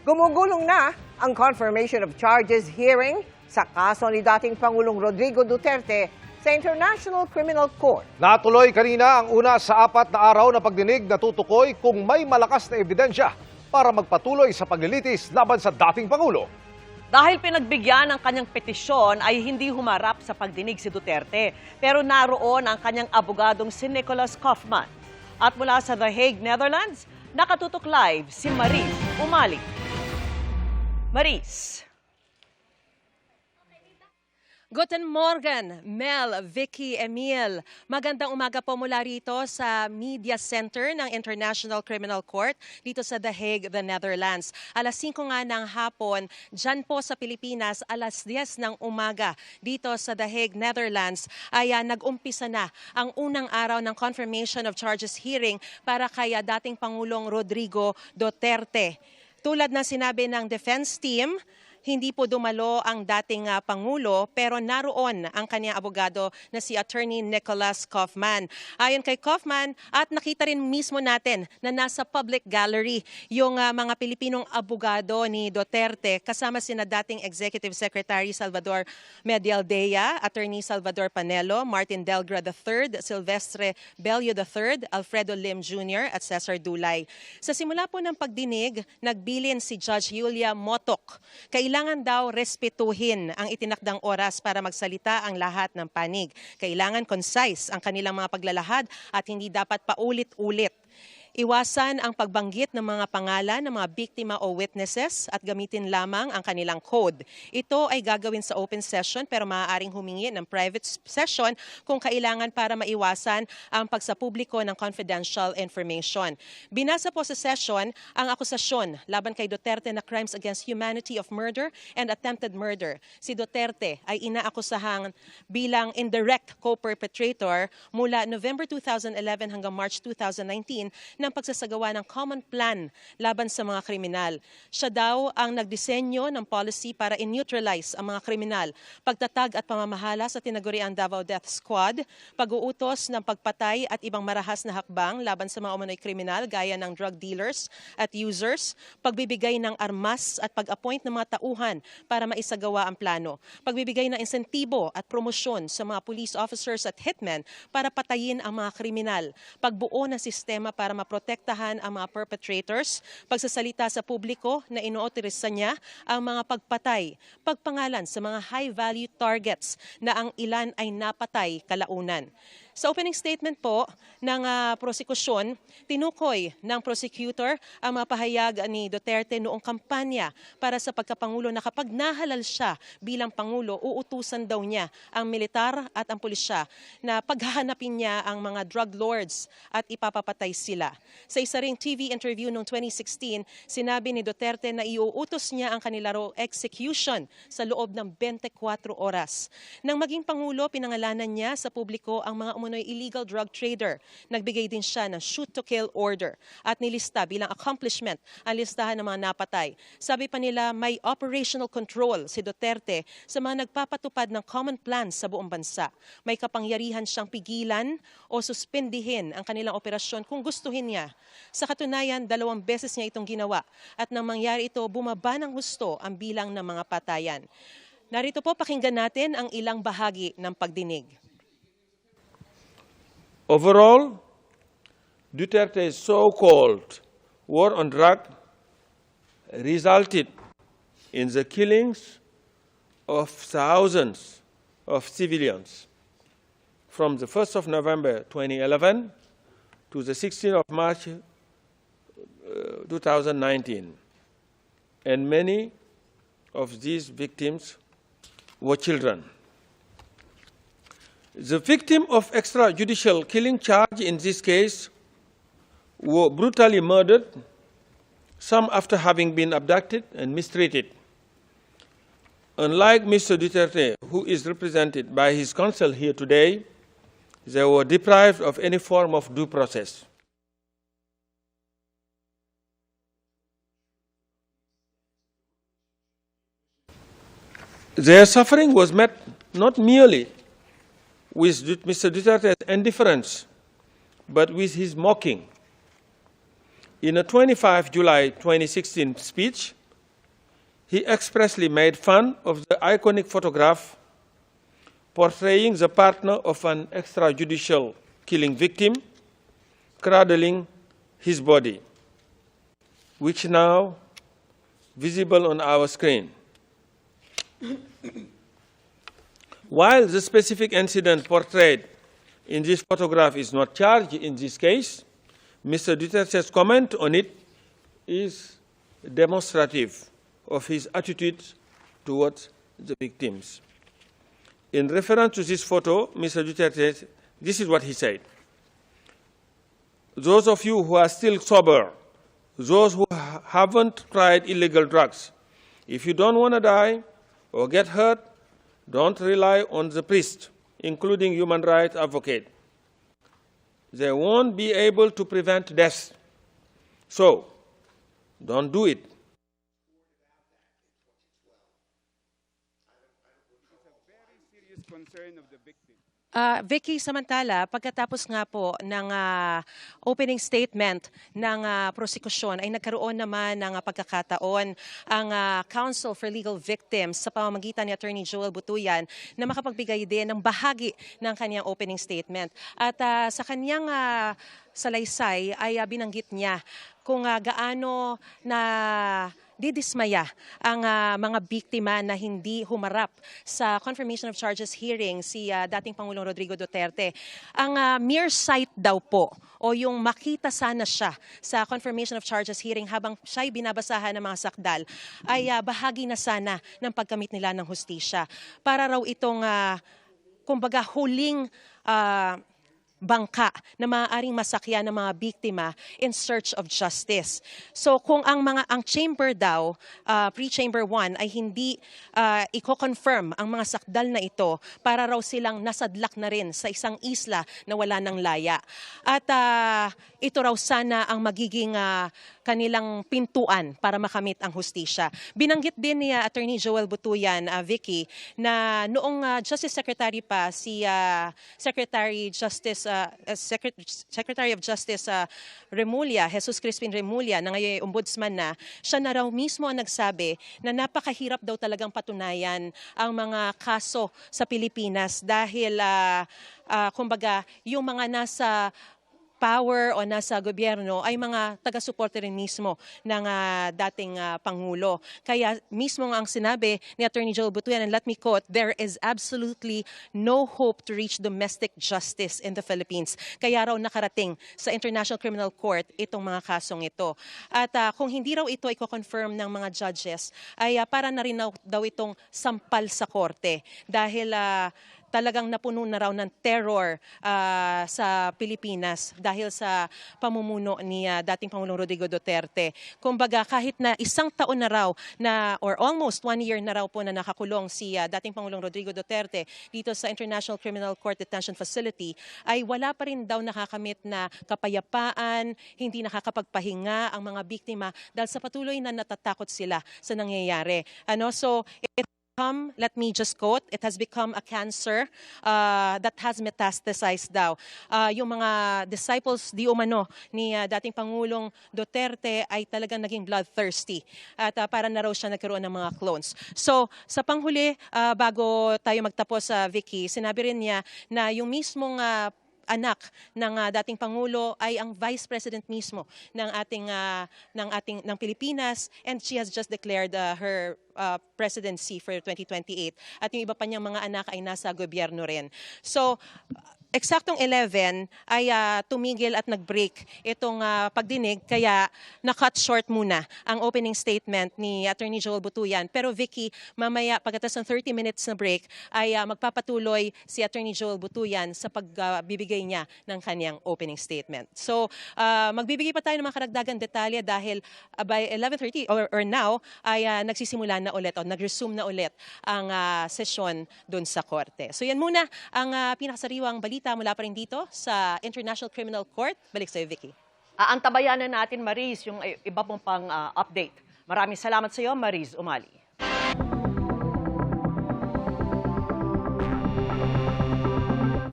Gumugulong na ang confirmation of charges hearing sa kaso ni dating Pangulong Rodrigo Duterte sa International Criminal Court. Natuloy kanina ang una sa 4 na araw na pagdinig na tutukoy kung may malakas na ebidensya para magpatuloy sa paglilitis laban sa dating Pangulo. Dahil pinagbigyan ng kanyang petisyon ay hindi humarap sa pagdinig si Duterte, pero naroon ang kanyang abogadong si Nicholas Kaufman. At mula sa The Hague, Netherlands, nakatutok live si Maris Umali. Maris. Guten Morgen, Mel, Vicky, Emil. Magandang umaga po mula rito sa Media Center ng International Criminal Court dito sa The Hague, the Netherlands. Alas 5 nga ng hapon, dyan po sa Pilipinas, alas 10 ng umaga dito sa The Hague, Netherlands, ay nag-umpisa na ang unang araw ng confirmation of charges hearing para kay dating Pangulong Rodrigo Duterte. Tulad na sinabi ng defense team, hindi po dumalo ang dating Pangulo pero naroon ang kanyang abogado na si Attorney Nicholas Kaufman. Ayon kay Kaufman, at nakita rin mismo natin na nasa public gallery yung mga Pilipinong abogado ni Duterte kasama sina dating Executive Secretary Salvador Medialdea, Attorney Salvador Panelo, Martin Delgra III, Silvestre Bello III, Alfredo Lim Jr. at Cesar Dulay. Sa simula po ng pagdinig, nagbilin si Judge Julia Motok. Kailangan daw respetuhin ang itinakdang oras para magsalita ang lahat ng panig. Kailangan concise ang kanilang mga paglalahad at hindi dapat paulit-ulit. Iwasan ang pagbanggit ng mga pangalan ng mga biktima o witnesses at gamitin lamang ang kanilang code. Ito ay gagawin sa open session pero maaaring humingi ng private session kung kailangan para maiwasan ang pagsapubliko ng confidential information. Binasa po sa session ang akusasyon laban kay Duterte na crimes against humanity of murder and attempted murder. Si Duterte ay inaakusahang bilang indirect co-perpetrator mula November 2011 hanggang March 2019 ng pagsasagawa ng common plan laban sa mga kriminal. Siya daw ang nagdisenyo ng policy para in-neutralize ang mga kriminal, pagtatag at pamamahala sa tinaguriang Davao Death Squad, pag-uutos ng pagpatay at ibang marahas na hakbang laban sa mga umano'y kriminal gaya ng drug dealers at users, pagbibigay ng armas at pag-appoint ng mga tauhan para maisagawa ang plano, pagbibigay ng insentibo at promosyon sa mga police officers at hitmen para patayin ang mga kriminal, pagbuo ng sistema para protektahan ang mga perpetrators, pagsasalita sa publiko na inoautorisa niya ang mga pagpatay, pagpangalan sa mga high-value targets na ang ilan ay napatay kalaunan. Sa opening statement po ng prosekusyon, tinukoy ng prosecutor ang mga pahayag ni Duterte noong kampanya para sa pagkapangulo na kapag nahalal siya bilang Pangulo, uutusan daw niya ang militar at ang pulisya na paghahanapin niya ang mga drug lords at ipapapatay sila. Sa isa ring TV interview noong 2016, sinabi ni Duterte na iuutos niya ang kanilaro execution sa loob ng 24 oras. Nang maging Pangulo, pinangalanan niya sa publiko ang mga umunoy illegal drug trader. Nagbigay din siya ng shoot-to-kill order at nilista bilang accomplishment ang listahan ng mga napatay. Sabi pa nila may operational control si Duterte sa mga nagpapatupad ng common plan sa buong bansa. May kapangyarihan siyang pigilan o suspindihin ang kanilang operasyon kung gustuhin niya. Sa katunayan, 2 beses niya itong ginawa at nang mangyari ito, bumaba ng husto ang bilang ng mga patayan. Narito po, pakinggan natin ang ilang bahagi ng pagdinig. Overall, Duterte's so-called war on drugs resulted in the killings of thousands of civilians from the 1st of November 2011 to the 16th of March 2019. And many of these victims were children. The victim of extrajudicial killing charge in this case were brutally murdered, some after having been abducted and mistreated. Unlike Mr. Duterte, who is represented by his counsel here today, they were deprived of any form of due process. Their suffering was met not merely with Mr. Duterte's indifference, but with his mocking. In a 25 July 2016 speech he expressly made fun of the iconic photograph portraying the partner of an extrajudicial killing victim cradling his body, which now visible on our screen. While the specific incident portrayed in this photograph is not charged in this case, Mr. Duterte's comment on it is demonstrative of his attitude towards the victims. In reference to this photo, Mr. Duterte, this is what he said. Those of you who are still sober, those who haven't tried illegal drugs, if you don't want to die or get hurt, don't rely on the priest, including human rights advocate. They won't be able to prevent death. So, don't do it. Vicky, samantala, pagkatapos nga po ng opening statement ng prosekusyon ay nagkaroon naman ng pagkakataon ang Council for Legal Victims sa pamamagitan ni Attorney Joel Butuyan na makapagbigay din ng bahagi ng kanyang opening statement. At sa kanyang salaysay ay binanggit niya kung gaano na didismaya ang mga biktima na hindi humarap sa confirmation of charges hearing si dating Pangulong Rodrigo Duterte. Ang mere sight daw po o yung makita sana siya sa confirmation of charges hearing habang siya'y binabasahan ng mga sakdal ay bahagi na sana ng pagkamit nila ng hustisya. Para raw itong kumbaga huling bangka na maaaring masakyan ng mga biktima in search of justice. So kung ang chamber daw, pre-chamber 1 ay hindi i-confirm ang mga sakdal na ito para raw silang nasadlak na rin sa isang isla na wala ng laya. At ito raw sana ang magiging kanilang pintuan para makamit ang hustisya. Binanggit din ni Attorney Joel Butuyan, Vicky, na noong Justice Secretary pa si Secretary of Justice Remulla, Jesus Crispin Remulla, na ngayon ombudsman na, siya na raw mismo ang nagsabi na napakahirap daw talagang patunayan ang mga kaso sa Pilipinas dahil kumbaga yung mga nasa power o nasa gobyerno ay mga taga-suporte rin mismo ng dating Pangulo. Kaya mismo ang sinabi ni Attorney Joel Butuyan, and let me quote, "There is absolutely no hope to reach domestic justice in the Philippines." Kaya raw nakarating sa International Criminal Court itong mga kasong ito. At kung hindi raw ito i-confirm ng mga judges, ay para na rin daw itong sampal sa korte dahil talagang napuno na raw ng terror sa Pilipinas dahil sa pamumuno ni dating Pangulong Rodrigo Duterte. Kumbaga kahit na isang taon na raw or almost 1 year na raw po na nakakulong si dating Pangulong Rodrigo Duterte dito sa International Criminal Court Detention Facility, ay wala pa rin daw nakakamit na kapayapaan, hindi nakakapagpahinga ang mga biktima dahil sa patuloy na natatakot sila sa nangyayari. So let me just quote, "It has become a cancer that has metastasized daw." Yung mga disciples di umano ni dating Pangulong Duterte ay talagang naging bloodthirsty at para na raw siya nagkaroon ng mga clones. So sa panghuli, bago tayo magtapos, Vicky, sinabi rin niya na yung mismong anak ng dating Pangulo ay ang Vice President mismo ng ng Pilipinas, and she has just declared her presidency for 2028. At yung iba pa niyang mga anak ay nasa gobyerno rin. So eksaktong 11 ay tumigil at nag-break itong pagdinig, kaya na-cut short muna ang opening statement ni Attorney Joel Butuyan. Pero Vicky, mamaya pagkatapos ng 30 minutes na break ay magpapatuloy si Attorney Joel Butuyan sa pagbibigay niya ng kanyang opening statement. So magbibigay pa tayo ng mga karagdagang detalye dahil by 11:30 or now ay nagsisimula na ulit o nag-resume na ulit ang sesyon doon sa korte. So yan muna ang pinakasariwang balita mula pa rin dito sa International Criminal Court. Balik sa iyo, Vicky. Aantabayan na natin, Mariz, yung iba pong pang update. Maraming salamat sa iyo, Mariz Umali.